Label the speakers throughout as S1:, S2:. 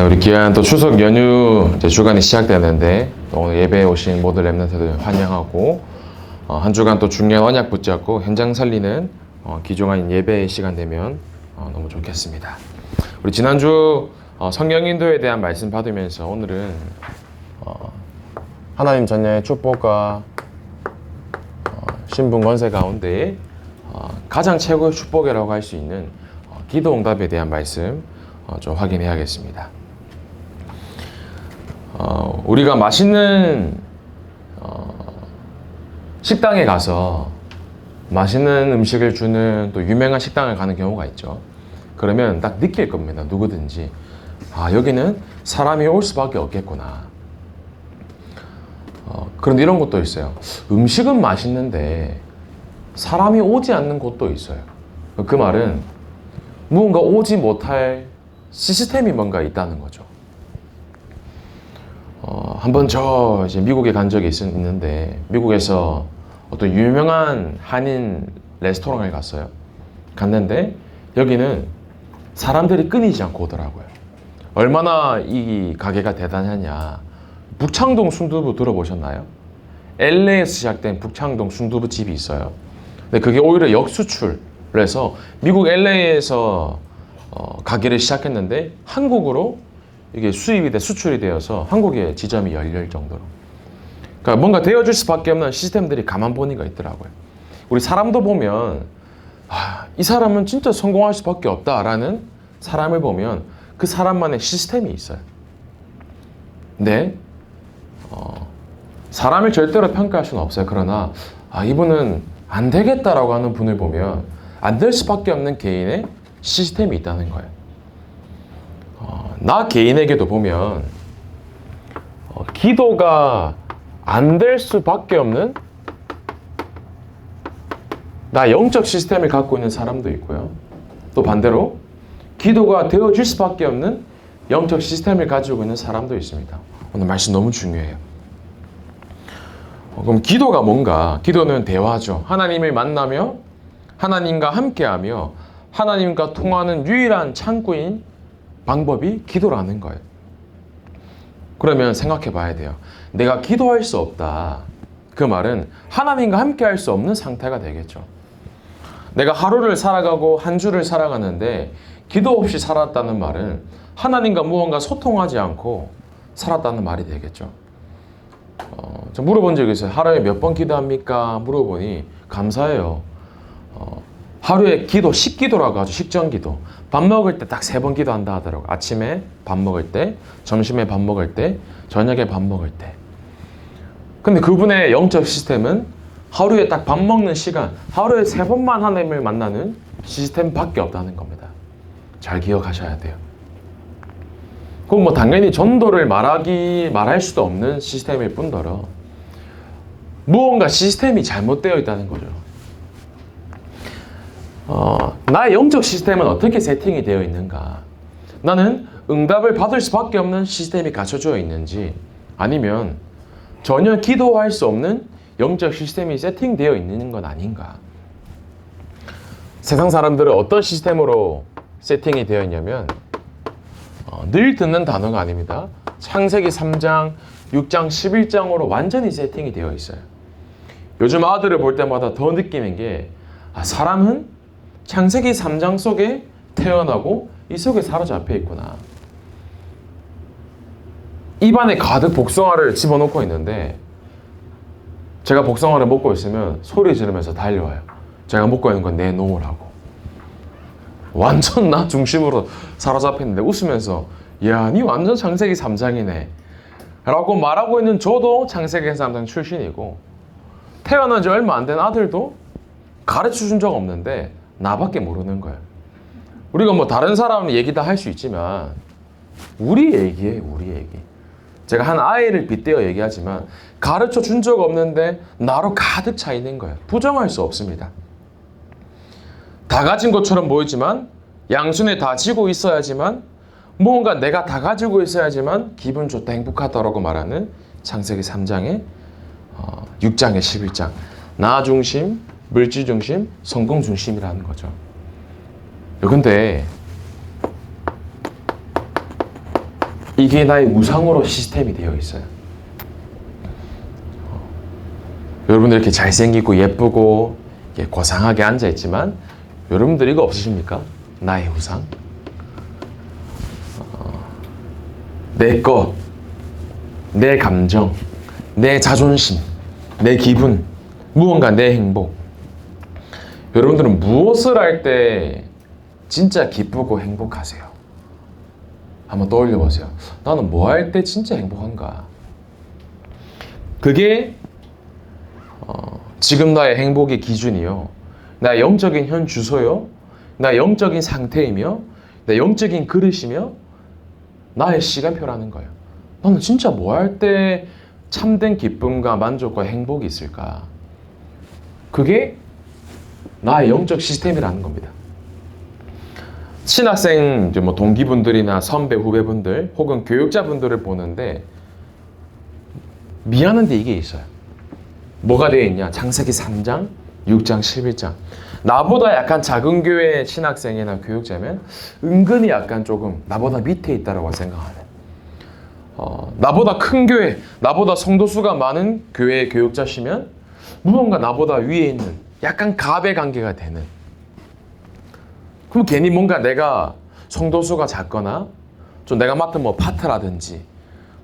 S1: 우리 귀한 또 추석 연휴 이제 주간이 시작되는데 오늘 예배에 오신 모든 렘넌트들 환영하고 한 주간 또 중요한 언약 붙잡고 현장 살리는 귀중한 예배의 시간 되면 너무 좋겠습니다. 우리 지난주 성령 인도에 대한 말씀 받으면서 오늘은 하나님 전야의 축복과 신분 권세 가운데 가장 최고의 축복이라고 할 수 있는 기도 응답에 대한 말씀 좀 확인해야겠습니다. 우리가 맛있는 식당에 가서 맛있는 음식을 주는 또 유명한 식당을 가는 경우가 있죠. 그러면 딱 느낄 겁니다. 누구든지 여기는 사람이 올 수밖에 없겠구나. 그런데 이런 것도 있어요. 음식은 맛있는데 사람이 오지 않는 곳도 있어요. 그 말은 무언가 오지 못할 시스템이 뭔가 있다는 거죠. 한번 이제 미국에 간 적이 있는데 미국에서 어떤 유명한 한인 레스토랑을 갔는데 여기는 사람들이 끊이지 않고 오더라고요. 얼마나 이 가게가 대단하냐. 북창동 순두부 들어보셨나요? LA에서 시작된 북창동 순두부 집이 있어요. 근데 그게 오히려 역수출을 해서 미국 LA에서 가게를 시작했는데 한국으로 이게 수출이 되어서 한국에 지점이 열릴 정도로. 그러니까 뭔가 되어줄 수밖에 없는 시스템들이 가만 보니까 있더라고요. 우리 사람도 보면 이 사람은 진짜 성공할 수밖에 없다라는 사람을 보면 그 사람만의 시스템이 있어요. 근데 사람을 절대로 평가할 수는 없어요. 그러나 이분은 안 되겠다라고 하는 분을 보면 안 될 수밖에 없는 개인의 시스템이 있다는 거예요. 나 개인에게도 보면 기도가 안 될 수밖에 없는 나 영적 시스템을 갖고 있는 사람도 있고요. 또 반대로 기도가 되어질 수밖에 없는 영적 시스템을 가지고 있는 사람도 있습니다. 오늘 말씀 너무 중요해요. 그럼 기도가 뭔가? 기도는 대화죠. 하나님을 만나며 하나님과 함께하며 하나님과 통하는 유일한 창구인 방법이 기도라는 거예요. 그러면 생각해 봐야 돼요. 내가 기도할 수 없다. 그 말은 하나님과 함께 할 수 없는 상태가 되겠죠. 내가 하루를 살아가고 한 주를 살아가는데 기도 없이 살았다는 말은 하나님과 무언가 소통하지 않고 살았다는 말이 되겠죠. 저 물어본 적이 있어요. 하루에 몇 번 기도합니까? 물어보니 감사해요. 하루에 기도 10기도라고 하죠. 식전기도. 밥 먹을 때 딱 3번 기도한다 하더라고요. 아침에 밥 먹을 때, 점심에 밥 먹을 때, 저녁에 밥 먹을 때. 근데 그분의 영적 시스템은 하루에 딱 밥 먹는 시간, 하루에 3번만 하나님을 만나는 시스템밖에 없다는 겁니다. 잘 기억하셔야 돼요. 그럼 당연히 전도를 말할 수도 없는 시스템일 뿐더러 무언가 시스템이 잘못되어 있다는 거죠. 나의 영적 시스템은 어떻게 세팅이 되어 있는가? 나는 응답을 받을 수밖에 없는 시스템이 갖춰져 있는지 아니면 전혀 기도할 수 없는 영적 시스템이 세팅되어 있는 건 아닌가? 세상 사람들은 어떤 시스템으로 세팅이 되어 있냐면 늘 듣는 단어가 아닙니다. 창세기 3장, 6장, 11장으로 완전히 세팅이 되어 있어요. 요즘 아들을 볼 때마다 더 느끼는 게 사람은 창세기 3장 속에 태어나고 이 속에 사로잡혀 있구나. 입안에 가득 복숭아를 집어넣고 있는데 제가 복숭아를 먹고 있으면 소리 지르면서 달려와요. 제가 먹고 있는 건 내놓으라고. 완전 나 중심으로 사로잡혔는데 웃으면서 야, 니 완전 창세기 3장이네 라고 말하고 있는 저도 창세기 3장 출신이고 태어난 지 얼마 안 된 아들도 가르쳐준 적 없는데 나밖에 모르는 거예요. 우리가 다른 사람 얘기 다 할 수 있지만 우리 얘기예요. 우리 얘기. 제가 한 아이를 빗대어 얘기하지만 가르쳐 준 적 없는데 나로 가득 차 있는 거예요. 부정할 수 없습니다. 다 가진 것처럼 보이지만 양손에 다 쥐고 있어야지만 무언가 내가 다 가지고 있어야지만 기분 좋다 행복하다라고 말하는 창세기 3장의 6장의 11장 나 중심, 물질 중심, 성공 중심이라는 거죠. 근데 이게 나의 우상으로 시스템이 되어 있어요. 여러분들 이렇게 잘생기고 예쁘고 고상하게 앉아있지만 여러분들 이거 없으십니까? 나의 우상. 내 것, 내 감정, 내 자존심, 내 기분, 무언가 내 행복. 여러분들은 무엇을 할 때 진짜 기쁘고 행복하세요? 한번 떠올려 보세요. 나는 뭐 할 때 진짜 행복한가? 그게 지금 나의 행복의 기준이요, 나의 영적인 현 주소요, 나의 영적인 상태이며 나의 영적인 그릇이며 나의 시간표라는 거예요. 나는 진짜 뭐 할 때 참된 기쁨과 만족과 행복이 있을까? 그게 나의 영적 시스템이라는 겁니다. 신학생 이제 뭐 동기분들이나 선배 후배분들 혹은 교육자분들을 보는데 미안한데 이게 있어요. 뭐가 되어 있냐? 창세기 3장, 6장, 11장. 나보다 약간 작은 교회 신학생이나 교육자면 은근히 약간 조금 나보다 밑에 있다라고 생각하는, 나보다 큰 교회, 나보다 성도수가 많은 교회의 교육자시면 무언가 나보다 위에 있는 약간 갑의 관계가 되는, 그럼 괜히 뭔가 내가 성도수가 작거나 좀 내가 맡은 뭐 파트라든지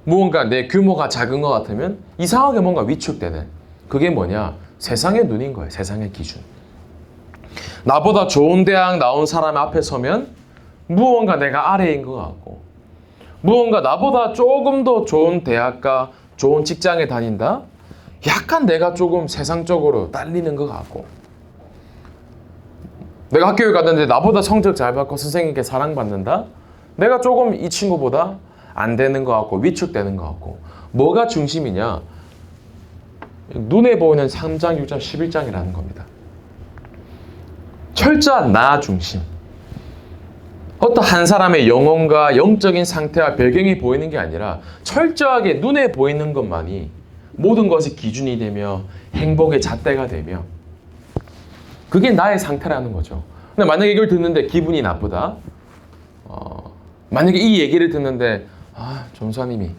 S1: 무언가 내 규모가 작은 것 같으면 이상하게 뭔가 위축되는, 그게 뭐냐? 세상의 눈인 거예요. 세상의 기준. 나보다 좋은 대학 나온 사람 앞에 서면 무언가 내가 아래인 것 같고, 무언가 나보다 조금 더 좋은 대학과 좋은 직장에 다닌다? 약간 내가 조금 세상적으로 딸리는 것 같고, 내가 학교에 갔는데 나보다 성적 잘 받고 선생님께 사랑받는다? 내가 조금 이 친구보다 안 되는 것 같고 위축되는 것 같고. 뭐가 중심이냐? 눈에 보이는 3장, 6장, 11장이라는 겁니다. 철저한 나 중심. 어떤 한 사람의 영혼과 영적인 상태와 배경이 보이는 게 아니라 철저하게 눈에 보이는 것만이 모든 것이 기준이 되며 행복의 잣대가 되며, 그게 나의 상태라는 거죠. 근데 만약에 이걸 듣는데 기분이 나쁘다. 만약에 이 얘기를 듣는데 전사님이,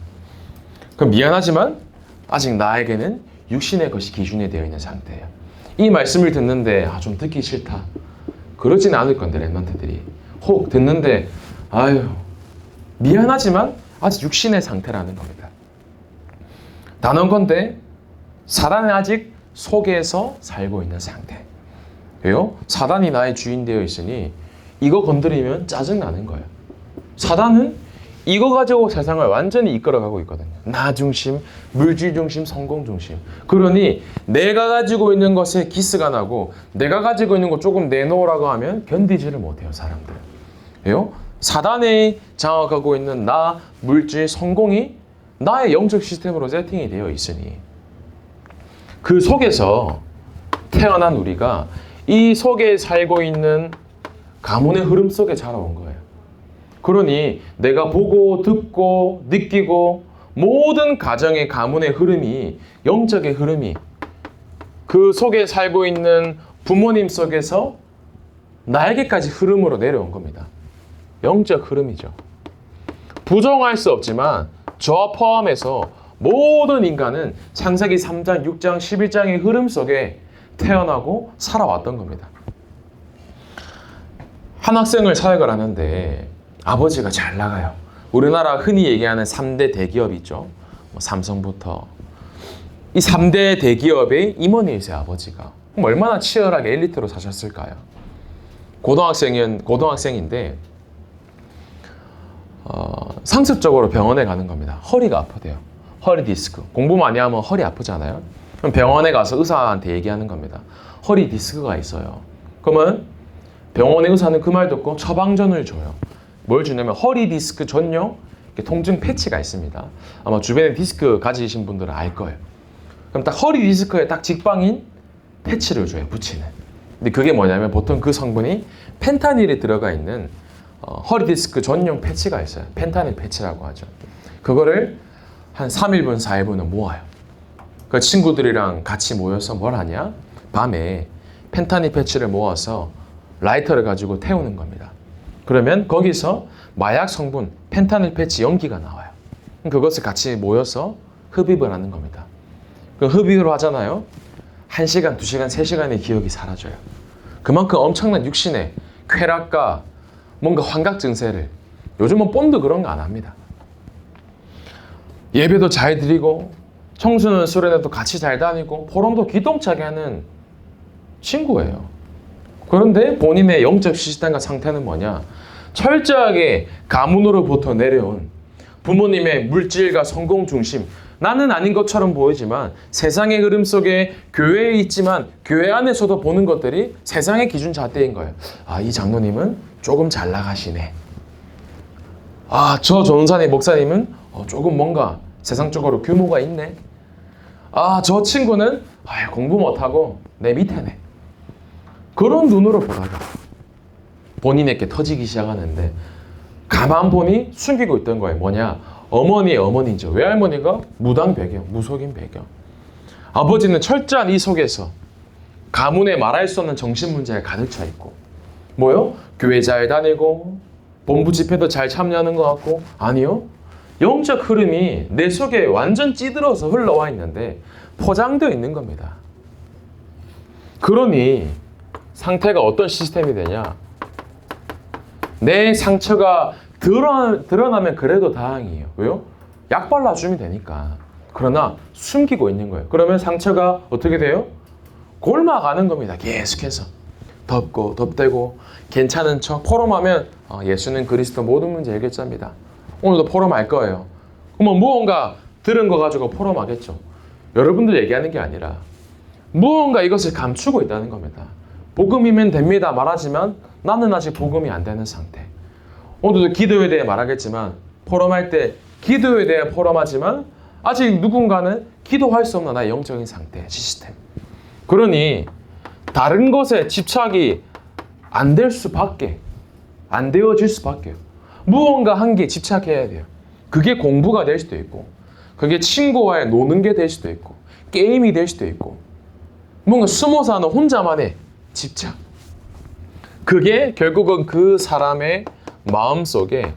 S1: 그럼 미안하지만 아직 나에게는 육신의 것이 기준이 되어 있는 상태예요. 이 말씀을 듣는데 좀 듣기 싫다. 그러진 않을 건데 랩런트들이 혹 듣는데 미안하지만 아직 육신의 상태라는 겁니다. 단언컨대 사단은 아직 속에서 살고 있는 상태. 왜요? 사단이 나의 주인 되어 있으니 이거 건드리면 짜증나는 거예요. 사단은 이거 가지고 세상을 완전히 이끌어가고 있거든요. 나 중심, 물질 중심, 성공 중심. 그러니 내가 가지고 있는 것에 기스가 나고 내가 가지고 있는 거 조금 내놓으라고 하면 견디지를 못해요, 사람들. 왜요? 사단이 장악하고 있는 나, 물질, 성공이 나의 영적 시스템으로 세팅이 되어 있으니 그 속에서 태어난 우리가 이 속에 살고 있는 가문의 흐름 속에 자라온 거예요. 그러니 내가 보고 듣고 느끼고 모든 가정의 가문의 흐름이, 영적의 흐름이 그 속에 살고 있는 부모님 속에서 나에게까지 흐름으로 내려온 겁니다. 영적 흐름이죠. 부정할 수 없지만 저 포함해서 모든 인간은 창세기 3장, 6장, 11장의 흐름 속에 태어나고 살아왔던 겁니다. 한 학생을 사역을 하는데 아버지가 잘 나가요. 우리나라 흔히 얘기하는 3대 대기업 있죠. 삼성부터. 이 3대 대기업의 임원이세요, 아버지가. 그럼 얼마나 치열하게 엘리트로 사셨을까요? 고등학생인데 상습적으로 병원에 가는 겁니다. 허리가 아프대요. 허리 디스크. 공부 많이 하면 허리 아프잖아요. 그럼 병원에 가서 의사한테 얘기하는 겁니다. 허리 디스크가 있어요. 그러면 병원의 의사는 그 말 듣고 처방전을 줘요. 뭘 주냐면 허리 디스크 전용 통증 패치가 있습니다. 아마 주변에 디스크 가지신 분들은 알 거예요. 그럼 딱 허리 디스크에 딱 직방인 패치를 줘요, 붙이는. 근데 그게 뭐냐면 보통 그 성분이 펜타닐이 들어가 있는 허리 디스크 전용 패치가 있어요. 펜타닐 패치라고 하죠. 그거를 한 3일분, 4일분은 모아요. 그 친구들이랑 같이 모여서 뭘 하냐? 밤에 펜타닐 패치를 모아서 라이터를 가지고 태우는 겁니다. 그러면 거기서 마약 성분 펜타닐 패치 연기가 나와요. 그것을 같이 모여서 흡입을 하는 겁니다. 그 흡입을 하잖아요. 1시간, 2시간, 3시간의 기억이 사라져요. 그만큼 엄청난 육신의 쾌락과 뭔가 환각 증세를, 요즘은 뽐도 그런 거 안 합니다. 예배도 잘 드리고 청소년 수련회도 같이 잘 다니고 포럼도 기똥차게 하는 친구예요. 그런데 본인의 영적 시스템과 상태는 뭐냐? 철저하게 가문으로부터 내려온 부모님의 물질과 성공 중심, 나는 아닌 것처럼 보이지만 세상의 흐름 속에 교회에 있지만 교회 안에서도 보는 것들이 세상의 기준 잣대인 거예요. 아, 이 장로님은 조금 잘 나가시네. 아, 저 전사님 목사님은 조금 뭔가 세상적으로 규모가 있네. 아, 저 친구는 공부 못하고 내 밑에네. 그런 눈으로 보다가 본인에게 터지기 시작하는데 가만 보니 숨기고 있던 거예요. 뭐냐? 어머니죠. 외할머니가 무당 배경, 무속인 배경. 아버지는 철저한 이 속에서 가문에 말할 수 없는 정신 문제에 가득 차 있고, 뭐요? 교회 잘 다니고 본부 집회도 잘 참여하는 것 같고, 아니요. 영적 흐름이 내 속에 완전 찌들어서 흘러와 있는데 포장되어 있는 겁니다. 그러니 상태가 어떤 시스템이 되냐? 내 상처가 드러나면 그래도 다행이에요. 왜요? 약 발라주면 되니까. 그러나 숨기고 있는 거예요. 그러면 상처가 어떻게 돼요? 골마가는 겁니다. 계속해서. 덮고 덮대고 괜찮은 척 포럼하면 예수는 그리스도 모든 문제 해결자입니다. 오늘도 포럼할 거예요. 그러면 무언가 들은 거 가지고 포럼하겠죠. 여러분들 얘기하는 게 아니라 무언가 이것을 감추고 있다는 겁니다. 복음이면 됩니다 말하지만 나는 아직 복음이 안 되는 상태. 오늘도 기도에 대해 말하겠지만 포럼할 때 기도에 대해 포럼하지만 아직 누군가는 기도할 수 없는 나의 영적인 상태, 시스템. 그러니 다른 것에 집착이 안 될 수밖에, 안 되어질 수밖에요. 무언가 한 개 집착해야 돼요. 그게 공부가 될 수도 있고, 그게 친구와의 노는 게 될 수도 있고, 게임이 될 수도 있고, 뭔가 숨어 사는 혼자만의 집착. 그게 결국은 그 사람의 마음속에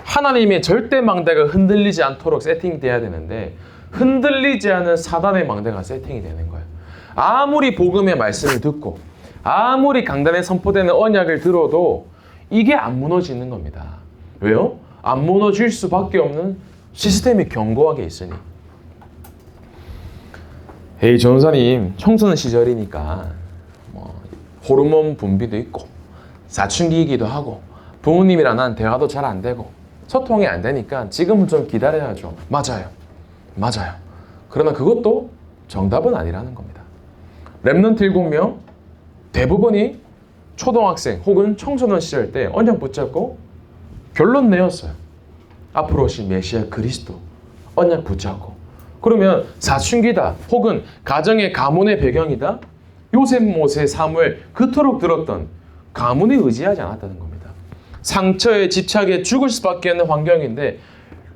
S1: 하나님의 절대 망대가 흔들리지 않도록 세팅돼야 되는데 흔들리지 않은 사단의 망대가 세팅이 되는 거예요. 아무리 복음의 말씀을 듣고 아무리 강단에 선포되는 언약을 들어도 이게 안 무너지는 겁니다. 왜요? 안 무너질 수밖에 없는 시스템이 견고하게 있으니. 에이, 전사님 청소년 시절이니까 호르몬 분비도 있고 사춘기이기도 하고 부모님이랑 난 대화도 잘 안 되고 소통이 안 되니까 지금은 좀 기다려야죠. 맞아요. 그러나 그것도 정답은 아니라는 겁니다. 랩런트 7명 대부분이 초등학생 혹은 청소년 시절 때 언약 붙잡고 결론 내었어요. 앞으로 오실 메시아 그리스도 언약 붙잡고. 그러면 사춘기다 혹은 가정의 가문의 배경이다. 요셉, 모세, 사무엘 그토록 들었던 가문에 의지하지 않았다는 겁니다. 상처에 집착에 죽을 수밖에 없는 환경인데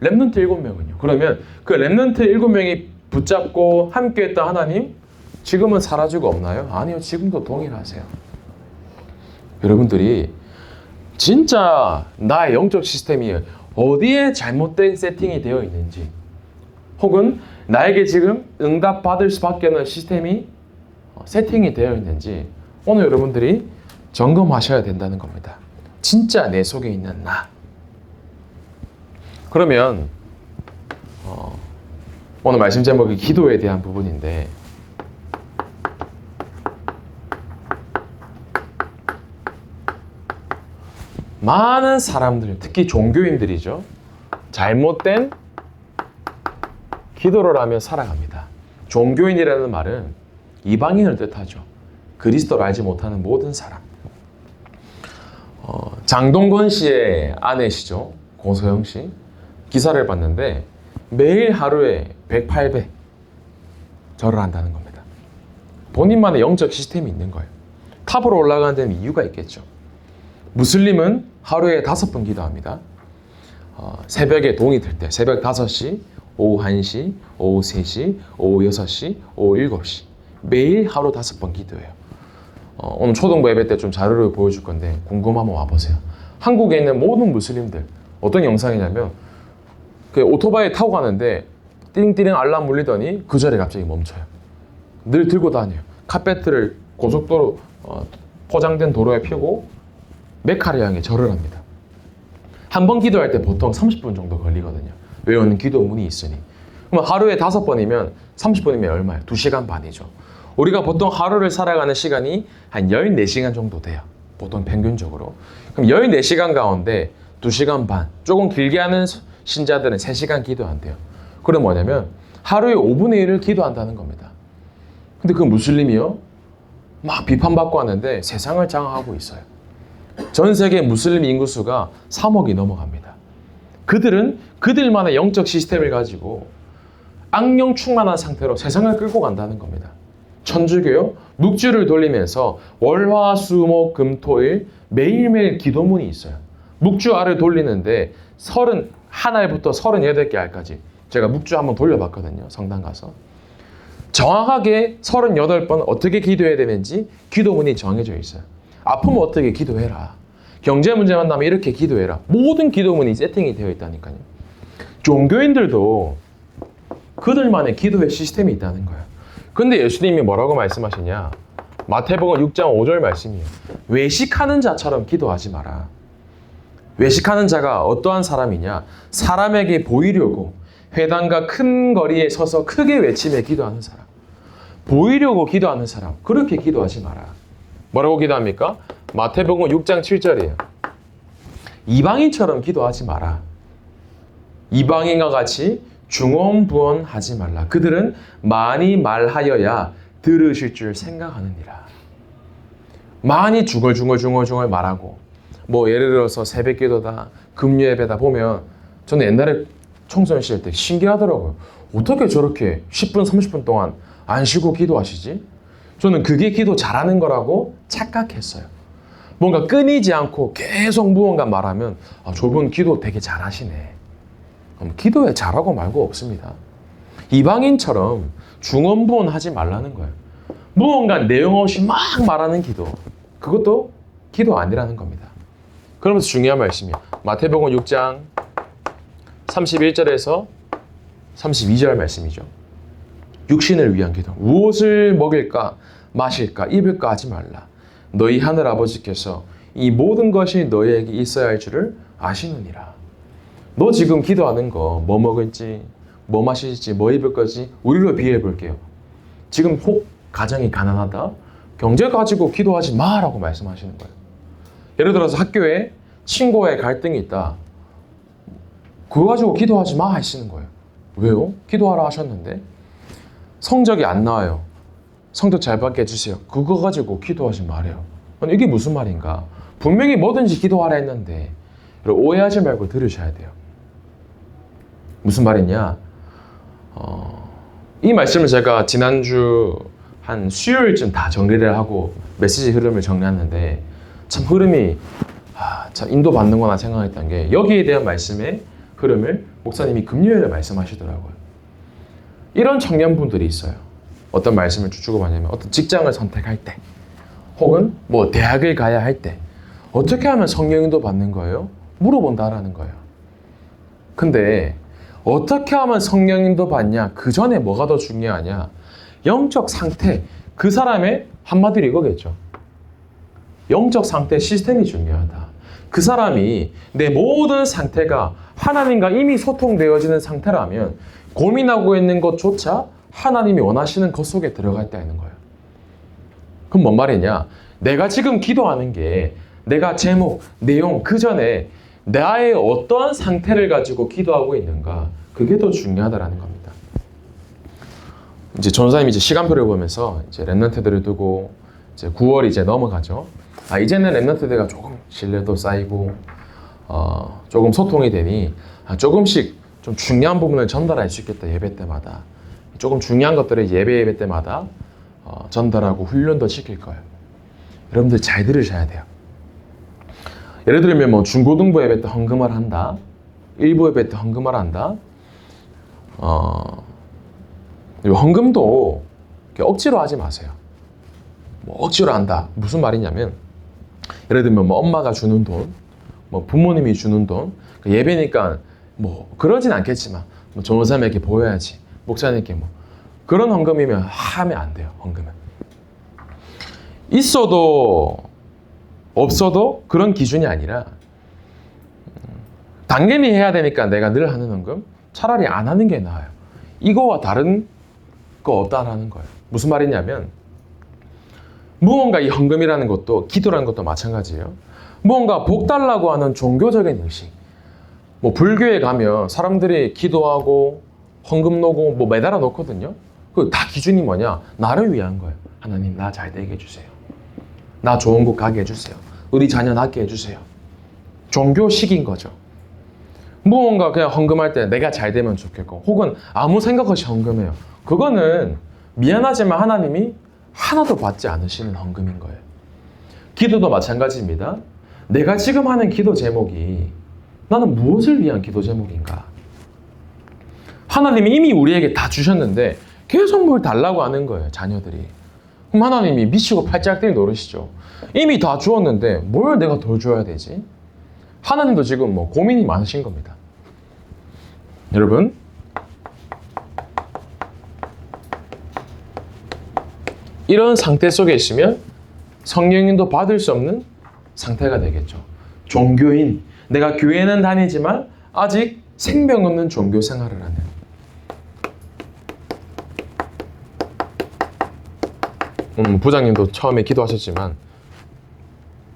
S1: 랩런트 7명은요. 그러면 그 랩런트 7명이 붙잡고 함께했던 하나님 지금은 사라지고 없나요? 아니요. 지금도 동일하세요. 여러분들이 진짜 나의 영적 시스템이 어디에 잘못된 세팅이 되어 있는지 혹은 나에게 지금 응답받을 수밖에 없는 시스템이 세팅이 되어 있는지 오늘 여러분들이 점검하셔야 된다는 겁니다. 진짜 내 속에 있는 나. 그러면 오늘 말씀 제목이 기도에 대한 부분인데 많은 사람들, 특히 종교인들이죠. 잘못된 기도를 하며 살아갑니다. 종교인이라는 말은 이방인을 뜻하죠. 그리스도를 알지 못하는 모든 사람. 장동건 씨의 아내시죠. 고소영 씨. 기사를 봤는데 매일 하루에 108배 절을 한다는 겁니다. 본인만의 영적 시스템이 있는 거예요. 탑으로 올라가는 데는 이유가 있겠죠. 무슬림은 하루에 5번 기도합니다. 새벽에 동이 들 때 새벽 5시, 오후 1시, 오후 3시, 오후 6시, 오후 7시 매일 하루 5번 기도해요. 오늘 초등부 예배 때 좀 자료를 보여줄 건데 궁금하면 와보세요. 한국에 있는 모든 무슬림들 어떤 영상이냐면 그 오토바이 타고 가는데 띠링띠링 알람 울리더니 그 자리에 갑자기 멈춰요. 늘 들고 다녀요. 카페트를 고속도로 포장된 도로에 펴고 메카를 향해 절을 합니다. 한 번 기도할 때 보통 30분 정도 걸리거든요. 외우는 기도문이 있으니. 그럼 하루에 5번이면 30분이면 얼마예요? 2시간 반이죠. 우리가 보통 하루를 살아가는 시간이 한 14시간 정도 돼요. 보통 평균적으로. 그럼 14시간 가운데 2시간 반, 조금 길게 하는 신자들은 3시간 기도한대요. 그럼 뭐냐면 하루에 5분의 1을 기도한다는 겁니다. 근데 그 무슬림이요? 막 비판받고 하는데 세상을 장악하고 있어요. 전 세계 무슬림 인구수가 3억이 넘어갑니다. 그들은 그들만의 영적 시스템을 가지고 악령 충만한 상태로 세상을 끌고 간다는 겁니다. 천주교요? 묵주를 돌리면서 월화 수목 금토일 매일매일 기도문이 있어요. 묵주 알을 돌리는데 31알부터 38개 알까지 제가 묵주 한번 돌려봤거든요. 성당 가서. 정확하게 38번 어떻게 기도해야 되는지 기도문이 정해져 있어요. 아프면 어떻게 기도해라. 경제 문제 만나면 이렇게 기도해라. 모든 기도문이 세팅이 되어 있다니까요. 종교인들도 그들만의 기도의 시스템이 있다는 거예요. 근데 예수님이 뭐라고 말씀하시냐? 마태복음 6장 5절 말씀이에요. 외식하는 자처럼 기도하지 마라. 외식하는 자가 어떠한 사람이냐? 사람에게 보이려고 회당과 큰 거리에 서서 크게 외치며 기도하는 사람. 보이려고 기도하는 사람. 그렇게 기도하지 마라. 뭐라고 기도합니까? 마태복음 6장 7절이에요. 이방인처럼 기도하지 마라. 이방인과 같이 중언부언하지 말라. 그들은 많이 말하여야 들으실 줄 생각하느니라. 많이 중얼중얼 말하고 뭐 예를 들어서 새벽기도다, 금요예배다 보면 저는 옛날에 청소년 시절 때 신기하더라고요. 어떻게 저렇게 10분, 30분 동안 안 쉬고 기도하시지? 저는 그게 기도 잘하는 거라고 착각했어요. 뭔가 끊이지 않고 계속 무언가 말하면 저분 기도 되게 잘하시네. 기도에 잘하고 말고 없습니다. 이방인처럼 중언부언하지 말라는 거예요. 무언가 내용 없이 막 말하는 기도. 그것도 기도 아니라는 겁니다. 그러면서 중요한 말씀이에요. 마태복음 6장 31절에서 32절 말씀이죠. 육신을 위한 기도. 무엇을 먹일까, 마실까, 입을까 하지 말라. 너희 하늘 아버지께서 이 모든 것이 너희에게 있어야 할 줄을 아시느니라. 너 지금 기도하는 거 뭐 먹을지, 뭐 마실지, 뭐 입을 거지 우리로 비유해 볼게요. 지금 혹 가정이 가난하다. 경제 가지고 기도하지 마라고 말씀하시는 거예요. 예를 들어서 학교에 친구와의 갈등이 있다. 그거 가지고 기도하지 마 하시는 거예요. 왜요? 기도하라 하셨는데. 성적이 안 나와요. 성적 잘 받게 해주세요. 그거 가지고 기도하지 말아요. 아니, 이게 무슨 말인가? 분명히 뭐든지 기도하라 했는데 오해하지 말고 들으셔야 돼요. 무슨 말이냐? 이 말씀을 제가 지난주 한 수요일쯤 다 정리를 하고 메시지 흐름을 정리했는데 참 흐름이 참 인도받는구나 생각했던 게 여기에 대한 말씀의 흐름을 목사님이 금요일에 말씀하시더라고요. 이런 청년분들이 있어요. 어떤 말씀을 주고받냐면 어떤 직장을 선택할 때 혹은 뭐 대학을 가야 할 때 어떻게 하면 성령 인도 받는 거예요? 물어본다라는 거예요. 근데 어떻게 하면 성령 인도 받냐? 그 전에 뭐가 더 중요하냐? 영적 상태, 그 사람의 한마디로 이거겠죠. 영적 상태 시스템이 중요하다. 그 사람이 내 모든 상태가 하나님과 이미 소통되어지는 상태라면 고민하고 있는 것조차 하나님이 원하시는 것 속에 들어가 있다는 거예요. 그럼 뭔 말이냐? 내가 지금 기도하는 게 내가 제목, 내용 그 전에 나의 어떠한 상태를 가지고 기도하고 있는가, 그게 더 중요하다라는 겁니다. 이제 전사님이 이제 시간표를 보면서 이제 랩런트들을 두고 이제 9월이 이제 넘어가죠. 이제는 랩런트들가 조금 신뢰도 쌓이고 조금 소통이 되니 조금씩 좀 중요한 부분을 전달할 수 있겠다. 예배 때마다 조금 중요한 것들을 예배 때마다 전달하고 훈련도 시킬 거예요. 여러분들 잘 들으셔야 돼요. 예를 들면 뭐 중고등부 예배 때 헌금을 한다. 일부 예배 때 헌금을 한다. 헌금도 억지로 하지 마세요. 뭐 억지로 한다. 무슨 말이냐면 예를 들면 뭐 엄마가 주는 돈, 뭐 부모님이 주는 돈, 예배니까 뭐 그러진 않겠지만 뭐 좋은 사람에게 보여야지. 목사님께 뭐 그런 헌금이면 하면 안 돼요. 헌금은 있어도 없어도 그런 기준이 아니라 당연히 해야 되니까 내가 늘 하는 헌금 차라리 안 하는 게 나아요. 이거와 다른 거 없다라는 거예요. 무슨 말이냐면 무언가 이 헌금이라는 것도 기도라는 것도 마찬가지예요. 무언가 복 달라고 하는 종교적인 의식. 뭐 불교에 가면 사람들이 기도하고 헌금 놓고 뭐 매달아 놓거든요. 그 다 기준이 뭐냐? 나를 위한 거예요. 하나님 나 잘 되게 해주세요. 나 좋은 곳 가게 해주세요. 우리 자녀 낳게 해주세요. 종교식인 거죠. 무언가 그냥 헌금할 때 내가 잘 되면 좋겠고 혹은 아무 생각 없이 헌금해요. 그거는 미안하지만 하나님이 하나도 받지 않으시는 헌금인 거예요. 기도도 마찬가지입니다. 내가 지금 하는 기도 제목이 나는 무엇을 위한 기도 제목인가? 하나님이 이미 우리에게 다 주셨는데 계속 뭘 달라고 하는 거예요. 자녀들이. 그럼 하나님이 미치고 팔짝뛸 노릇이죠. 이미 다 주었는데 뭘 내가 더 줘야 되지? 하나님도 지금 뭐 고민이 많으신 겁니다. 여러분 이런 상태 속에 있으면 성령님도 받을 수 없는 상태가 되겠죠. 종교인, 내가 교회는 다니지만 아직 생명 없는 종교 생활을 하는. 부장님도 처음에 기도하셨지만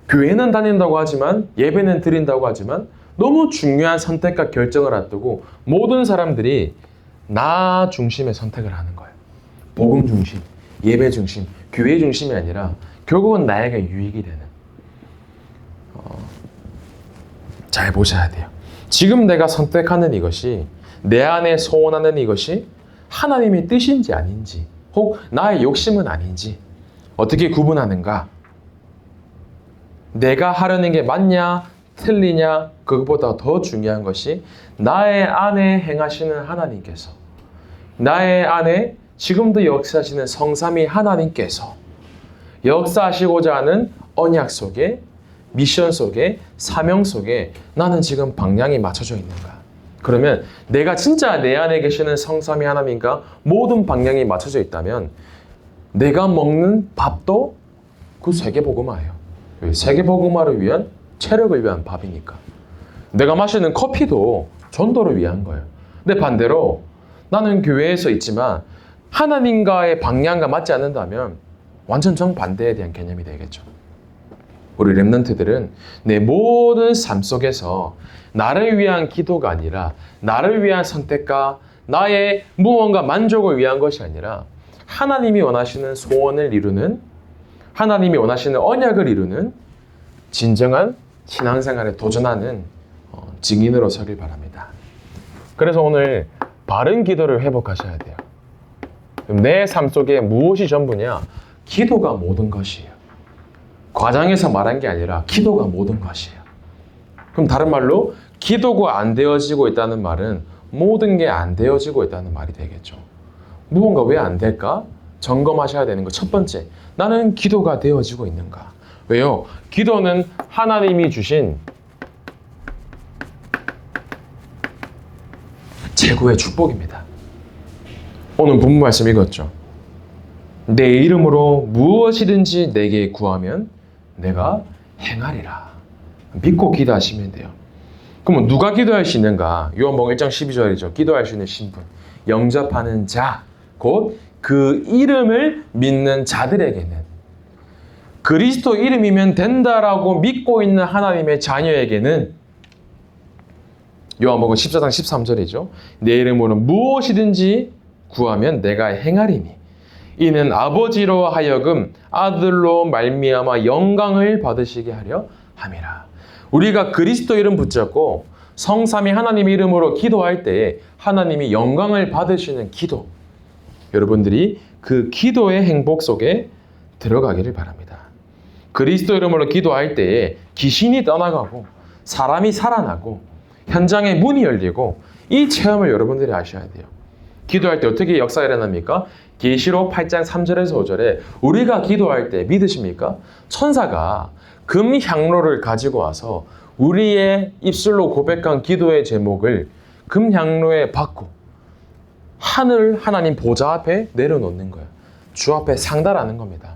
S1: 교회는 다닌다고 하지만 예배는 드린다고 하지만 너무 중요한 선택과 결정을 앞두고 모든 사람들이 나 중심의 선택을 하는 거예요. 복음 중심, 예배 중심, 교회 중심이 아니라 결국은 나에게 유익이 되는. 잘 보셔야 돼요. 지금 내가 선택하는 이것이 내 안에 소원하는 이것이 하나님의 뜻인지 아닌지 혹 나의 욕심은 아닌지 어떻게 구분하는가? 내가 하려는 게 맞냐 틀리냐 그것보다 더 중요한 것이 나의 안에 행하시는 하나님께서 나의 안에 지금도 역사하시는 성삼위 하나님께서 역사하시고자 하는 언약 속에 미션 속에 사명 속에 나는 지금 방향이 맞춰져 있는가? 그러면 내가 진짜 내 안에 계시는 성삼위 하나님과 모든 방향이 맞춰져 있다면 내가 먹는 밥도 그 세계복음화예요. 세계복음화를 위한 체력을 위한 밥이니까. 내가 마시는 커피도 전도를 위한 거예요. 근데 반대로 나는 교회에서 있지만 하나님과의 방향과 맞지 않는다면 완전 정반대에 대한 개념이 되겠죠. 우리 렘넌트들은 내 모든 삶 속에서 나를 위한 기도가 아니라 나를 위한 선택과 나의 무언가 만족을 위한 것이 아니라 하나님이 원하시는 소원을 이루는 하나님이 원하시는 언약을 이루는 진정한 신앙생활에 도전하는 증인으로 서길 바랍니다. 그래서 오늘 바른 기도를 회복하셔야 돼요. 내 삶 속에 무엇이 전부냐? 기도가 모든 것이에요. 과장해서 말한 게 아니라 기도가 모든 것이에요. 그럼 다른 말로 기도가 안 되어지고 있다는 말은 모든 게 안 되어지고 있다는 말이 되겠죠. 무언가 왜 안 될까? 점검하셔야 되는 거 첫 번째, 나는 기도가 되어지고 있는가? 왜요? 기도는 하나님이 주신 최고의 축복입니다. 오늘 본문 말씀 읽었죠. 내 이름으로 무엇이든지 내게 구하면 내가 행하리라. 믿고 기도하시면 돼요. 그럼 누가 기도할 수 있는가? 요한복음 1장 12절이죠. 기도할 수 있는 신분. 영접하는 자, 곧 그 이름을 믿는 자들에게는 그리스도 이름이면 된다라고 믿고 있는 하나님의 자녀에게는 요한복음 14장 13절이죠. 내 이름으로 무엇이든지 구하면 내가 행하리니 이는 아버지로 하여금 아들로 말미암아 영광을 받으시게 하려 함이라. 우리가 그리스도 이름 붙잡고 성삼위 하나님 이름으로 기도할 때에 하나님이 영광을 받으시는 기도, 여러분들이 그 기도의 행복 속에 들어가기를 바랍니다. 그리스도 이름으로 기도할 때에 귀신이 떠나가고 사람이 살아나고 현장에 문이 열리고 이 체험을 여러분들이 하셔야 돼요. 기도할 때 어떻게 역사가 일어납니까? 계시록 8장 3절에서 5절에 우리가 기도할 때 믿으십니까? 천사가 금 향로를 가지고 와서 우리의 입술로 고백한 기도의 제목을 금향로에 받고 하늘 하나님 보좌 앞에 내려놓는 거예요. 주 앞에 상달하는 겁니다.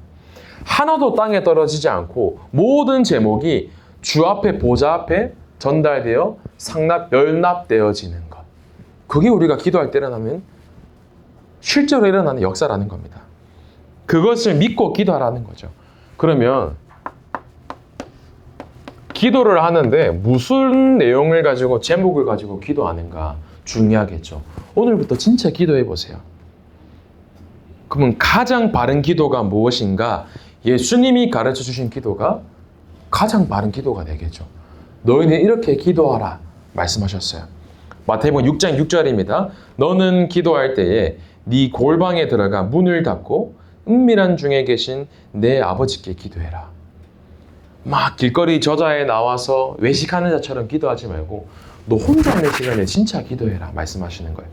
S1: 하나도 땅에 떨어지지 않고 모든 제목이 주 앞에 보좌 앞에 전달되어 연납되어지는 것. 그게 우리가 기도할 때 일어나면 실제로 일어나는 역사라는 겁니다. 그것을 믿고 기도하라는 거죠. 그러면 기도를 하는데 무슨 내용을 가지고 제목을 가지고 기도하는가 중요하겠죠. 오늘부터 진짜 기도해 보세요. 그러면 가장 바른 기도가 무엇인가? 예수님이 가르쳐 주신 기도가 가장 바른 기도가 되겠죠. 너희는 이렇게 기도하라 말씀하셨어요. 마태복음 6장 6절입니다. 너는 기도할 때에 네 골방에 들어가 문을 닫고 은밀한 중에 계신 내 아버지께 기도해라. 막 길거리 저자에 나와서 외식하는 자처럼 기도하지 말고 너 혼자 있는 시간에 진짜 기도해라 말씀하시는 거예요.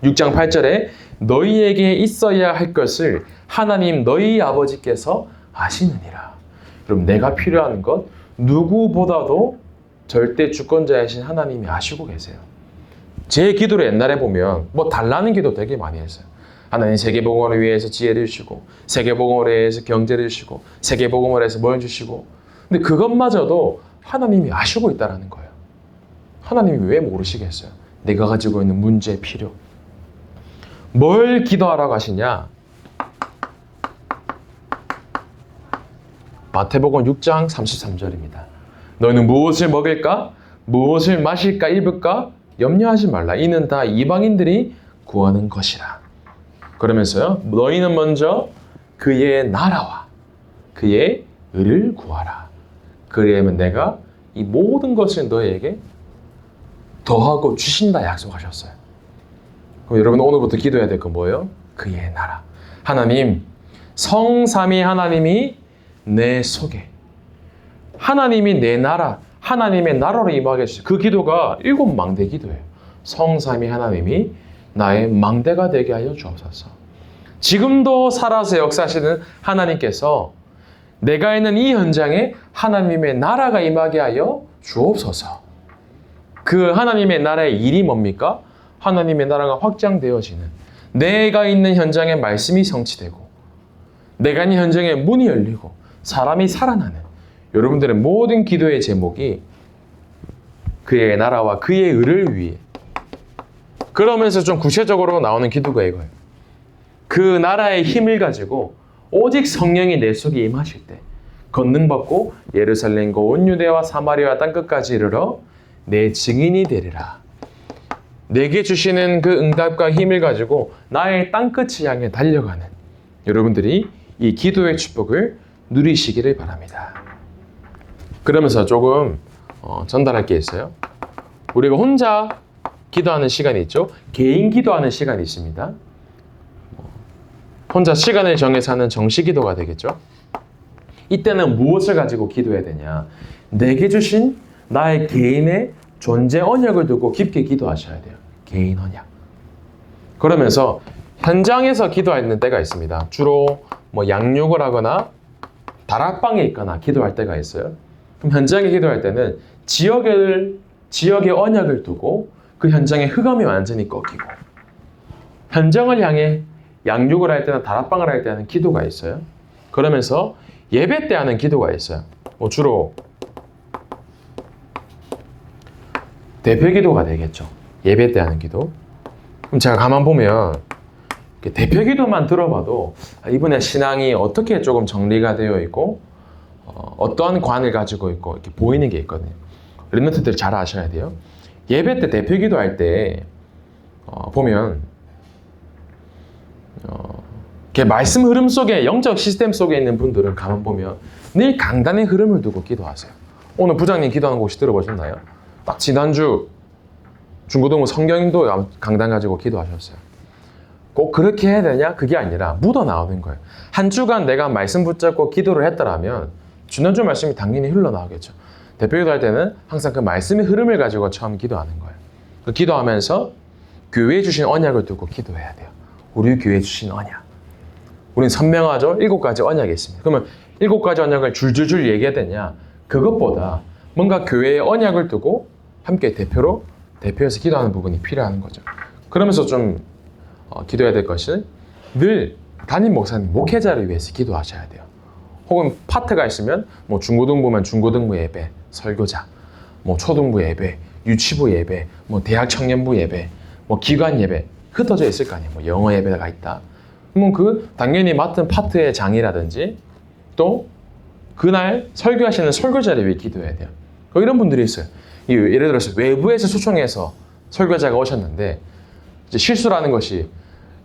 S1: 6장 8절에 너희에게 있어야 할 것을 하나님 너희 아버지께서 아시느니라. 그럼 내가 필요한 것 누구보다도 절대 주권자이신 하나님이 아시고 계세요. 제 기도를 옛날에 보면 뭐 달라는 기도 되게 많이 했어요. 하나님 세계복음을 위해서 지혜를 주시고 세계복음을 위해서 경제를 주시고 세계복음을 위해서 뭘 주시고 근데 그것마저도 하나님이 아시고 있다는 거예요. 하나님이 왜 모르시겠어요? 내가 가지고 있는 문제, 필요. 뭘 기도하라고 하시냐? 마태복음 6장 33절입니다. 너희는 무엇을 먹을까? 무엇을 마실까? 입을까? 염려하지 말라. 이는 다 이방인들이 구하는 것이라. 그러면서요. 너희는 먼저 그의 나라와 그의 의를 구하라. 그리하면 내가 이 모든 것을 너희에게 더하고 주신다 약속하셨어요. 그럼 여러분 오늘부터 기도해야 될 건 뭐예요? 그의 나라. 하나님, 성삼위 하나님이 내 속에 하나님이 내 나라, 하나님의 나라로 임하게 해주세요. 그 기도가 7망대 기도예요. 성삼위 하나님이 나의 망대가 되게 하여 주옵소서. 지금도 살아서 역사하시는 하나님께서 내가 있는 이 현장에 하나님의 나라가 임하게 하여 주옵소서. 그 하나님의 나라의 일이 뭡니까? 하나님의 나라가 확장되어지는 내가 있는 현장에 말씀이 성취되고 내가 있는 현장에 문이 열리고 사람이 살아나는 여러분들의 모든 기도의 제목이 그의 나라와 그의 의를 위해 그러면서 좀 구체적으로 나오는 기도가 이거예요. 그 나라의 힘을 가지고 오직 성령이 내 속에 임하실 때 권능 받고 예루살렘과 온 유대와 사마리아 땅끝까지 이르러 내 증인이 되리라. 내게 주시는 그 응답과 힘을 가지고 나의 땅끝을 향해 달려가는 여러분들이 이 기도의 축복을 누리시기를 바랍니다. 그러면서 조금 전달할 게 있어요. 우리가 혼자 기도하는 시간이 있죠. 개인 기도하는 시간이 있습니다. 혼자 시간을 정해서 하는 정시 기도가 되겠죠. 이때는 무엇을 가지고 기도해야 되냐? 내게 주신 나의 개인의 존재 언약을 두고 깊게 기도하셔야 돼요. 개인 언약. 그러면서 현장에서 기도하는 때가 있습니다. 주로 뭐 양육을 하거나 다락방에 있거나 기도할 때가 있어요. 그럼 현장에 기도할 때는 지역의 언약을 두고 그 현장의 흑암이 완전히 꺾이고 현장을 향해 양육을 할 때나 다락방을 할 때 하는 기도가 있어요. 그러면서 예배 때 하는 기도가 있어요. 뭐 주로 대표 기도가 되겠죠. 예배 때 하는 기도. 그럼 제가 가만 보면 대표 기도만 들어봐도 이분의 신앙이 어떻게 조금 정리가 되어 있고 어떠한 관을 가지고 있고 이렇게 보이는 게 있거든요. 렘넌트들 잘 아셔야 돼요. 예배 때 대표 기도할 때 보면 말씀 흐름 속에 영적 시스템 속에 있는 분들은 가만 보면 늘 강단의 흐름을 두고 기도하세요. 오늘 부장님 기도하는 거 혹시 들어보셨나요? 딱 지난주 중고등부 성경도 강단 가지고 기도하셨어요. 꼭 그렇게 해야 되냐? 그게 아니라 묻어나오는 거예요. 한 주간 내가 말씀 붙잡고 기도를 했더라면 지난주 말씀이 당연히 흘러나오겠죠. 대표 기도할 때는 항상 그 말씀의 흐름을 가지고 처음 기도하는 거예요. 그 기도하면서 교회에 주신 언약을 두고 기도해야 돼요. 우리 교회에 주신 언약. 우리는 선명하죠? 7가지 언약이 있습니다. 그러면 7가지 언약을 줄줄줄 얘기해야 되냐? 그것보다 뭔가 교회의 언약을 두고 함께 대표해서 기도하는 부분이 필요한 거죠. 그러면서 좀 기도해야 될 것은 늘 담임 목사님, 목회자를 위해서 기도하셔야 돼요. 혹은 파트가 있으면 뭐 중고등부면 중고등부 예배, 설교자, 뭐 초등부 예배, 유치부 예배, 뭐 대학 청년부 예배, 뭐 기관 예배 흩어져 있을 거 아니에요. 뭐 영어 예배가 있다. 그러면 그 당연히 맡은 파트의 장이라든지 또 그날 설교하시는 설교자를 위해 기도해야 돼요. 이런 분들이 있어요. 예를 들어서 외부에서 초청해서 설교자가 오셨는데 이제 실수라는 것이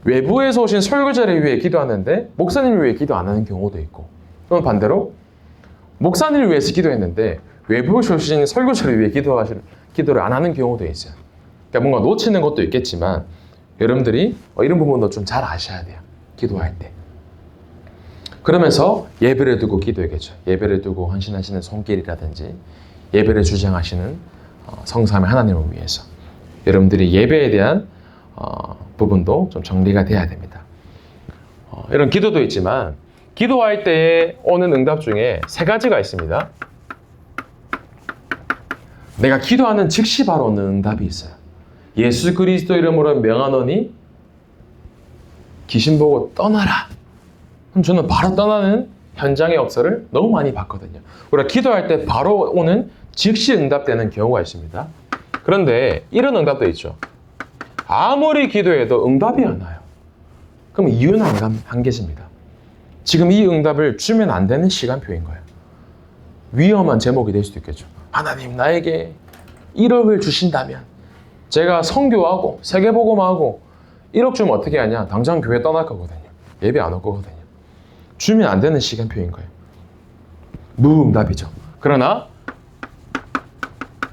S1: 외부에서 오신 설교자를 위해 기도하는데 목사님을 위해 기도 안 하는 경우도 있고, 또는 반대로 목사님을 위해서 기도했는데 외부에서 오신 설교자를 위해 기도를 안 하는 경우도 있어요. 그러니까 뭔가 놓치는 것도 있겠지만 여러분들이 이런 부분도 좀 잘 아셔야 돼요. 기도할 때. 그러면서 예배를 두고 기도해야겠죠. 예배를 두고 헌신하시는 손길이라든지 예배를 주장하시는 성삼의 하나님을 위해서 여러분들이 예배에 대한 부분도 좀 정리가 돼야 됩니다. 이런 기도도 있지만 기도할 때 오는 응답 중에 3가지가 있습니다. 내가 기도하는 즉시 바로 오는 응답이 있어요. 예수 그리스도 이름으로 명하노니 귀신 보고 떠나라. 그럼 저는 바로 떠나는 현장의 역사를 너무 많이 봤거든요. 우리가 기도할 때 바로 오는 즉시 응답되는 경우가 있습니다. 그런데 이런 응답도 있죠. 아무리 기도해도 응답이 안 와요. 그럼 이유는 한 개입니다. 지금 이 응답을 주면 안 되는 시간표인 거예요. 위험한 제목이 될 수도 있겠죠. 하나님 나에게 1억을 주신다면 제가 선교하고 세계복음하고 1억 주면 어떻게 하냐? 당장 교회 떠날 거거든요. 예배 안 올 거거든요. 주면 안 되는 시간표인 거예요. 무응답이죠. 그러나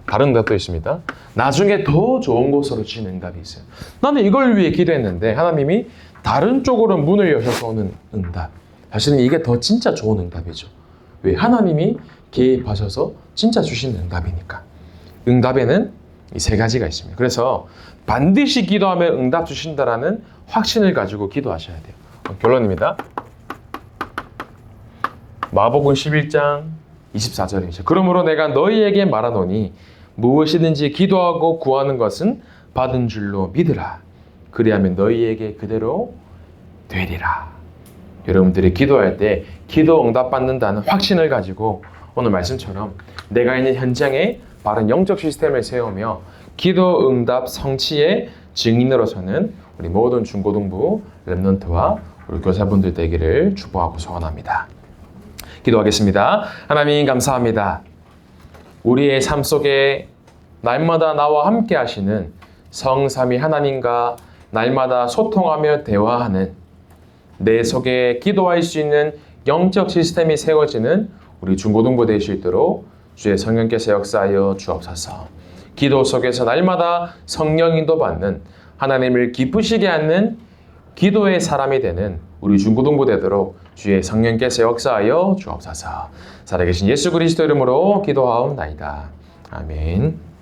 S1: 다른 응답도 있습니다. 나중에 더 좋은 곳으로 주신 응답이 있어요. 나는 이걸 위해 기도했는데 하나님이 다른 쪽으로 문을 여셔서 오는 응답. 사실은 이게 더 진짜 좋은 응답이죠. 왜? 하나님이 개입하셔서 진짜 주신 응답이니까. 응답에는 이 3가지가 있습니다. 그래서 반드시 기도하면 응답 주신다라는 확신을 가지고 기도하셔야 돼요. 결론입니다. 마복음 11장 24절이죠. 그러므로 내가 너희에게 말하노니 무엇이든지 기도하고 구하는 것은 받은 줄로 믿으라. 그리하면 너희에게 그대로 되리라. 여러분들이 기도할 때 기도 응답받는다는 확신을 가지고 오늘 말씀처럼 내가 있는 현장에 바른 영적 시스템을 세우며 기도 응답 성취의 증인으로서는 우리 모든 중고등부 랩넌트와 우리 교사분들 되기를 축복하고 소원합니다. 기도하겠습니다. 하나님 감사합니다. 우리의 삶 속에 날마다 나와 함께 하시는 성삼위 하나님과 날마다 소통하며 대화하는 내 속에 기도할 수 있는 영적 시스템이 세워지는 우리 중고등부 될 수 있도록 주의 성령께서 역사하여 주옵소서. 기도 속에서 날마다 성령 인도받는 하나님을 기쁘시게 하는 기도의 사람이 되는 우리 중고등부 되도록 주의 성령께서 역사하여 주옵소서. 살아계신 예수 그리스도 이름으로 기도하옵나이다. 아멘.